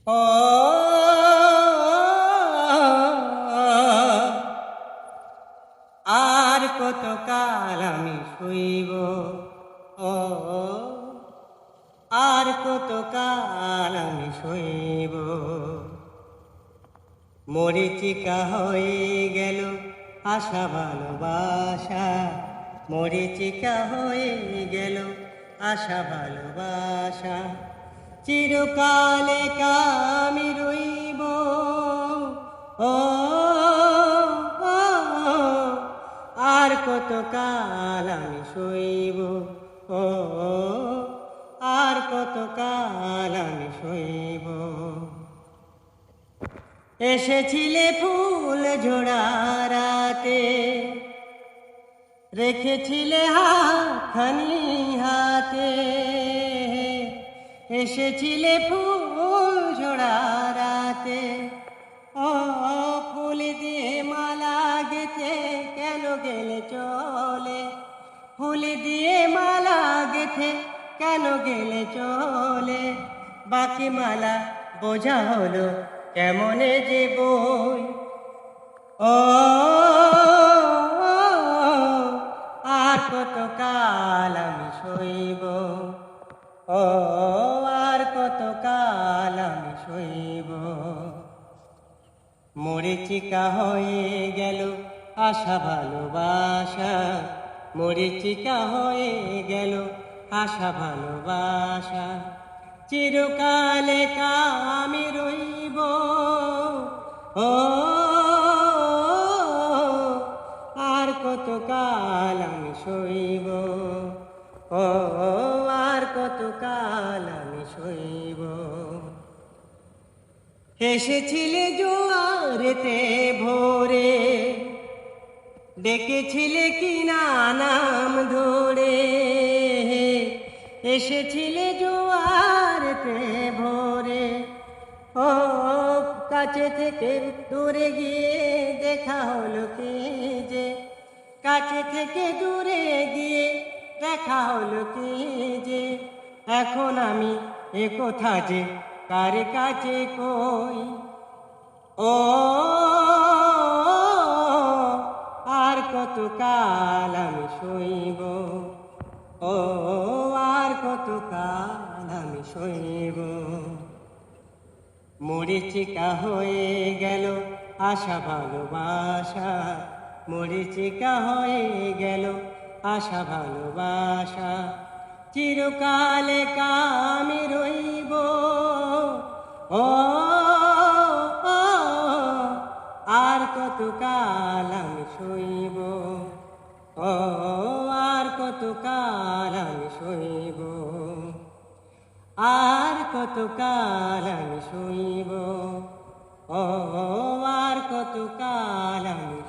ও আর কতকাল আমি শুইব, ও আর কতকাল আমি শুইব। মরীচিকা হয়ে গেল আশা ভালোবাসা, মরীচিকা হয়ে গেল আশা ভালোবাসা। চিরকালে আমি রইব, ও আর কতকাল আমি শুইব, ও আর কতকাল আমি শুইব। এসেছিলে ফুল ঝোড়া রাতে, রেখেছিলে হাতখানি হাতে। এসেছিলে ফুল ঝোড়া রাতে, ও ফুল দিয়ে মালা গেথে কেন গেলে চলে। ফুল দিয়ে মালা গেথে কেন গেলে চলে। বাকি মালা বোঝা হলো কেমনে যে বই। ও আর কতকাল আমি শুইব, ও আর কতকাল আমি শুইব। মরীচিকা হয়ে গেল আশা ভালোবাসা, মরীচিকা হয়ে গেল আশা ভালোবাসা। চিরকালে আমি রইব, ও আর কতকাল আমি শুইব, ও আর কতকাল আমি শুইব। এসেছিলে জোয়ারেতে ভোরে, ডেকেছিলে কিনা নাম ধরে। এসেছিলে জোয়ারেতে ভোরে, ও কাছে থেকে দূরে গিয়ে দেখা হলো কি যে। কাছে থেকে দূরে গিয়ে দেখা হলো কি যে। এখন আমি এ কথা যে কার কাছে কই। ও আর কতকাল আমি শুইব, ও আর কতকাল আমি শুইব। মরীচিকা হয়ে গেল আশা ভালোবাসা, মরীচিকা হয়ে গেল আশা ভালোবাসা। চিরকালে আমি রইব, ও আর কতকাল আমি শুইব, ও আর কতকাল আমি শুইব। আর কতকাল আমি শুইব, ও আর কতকাল আমি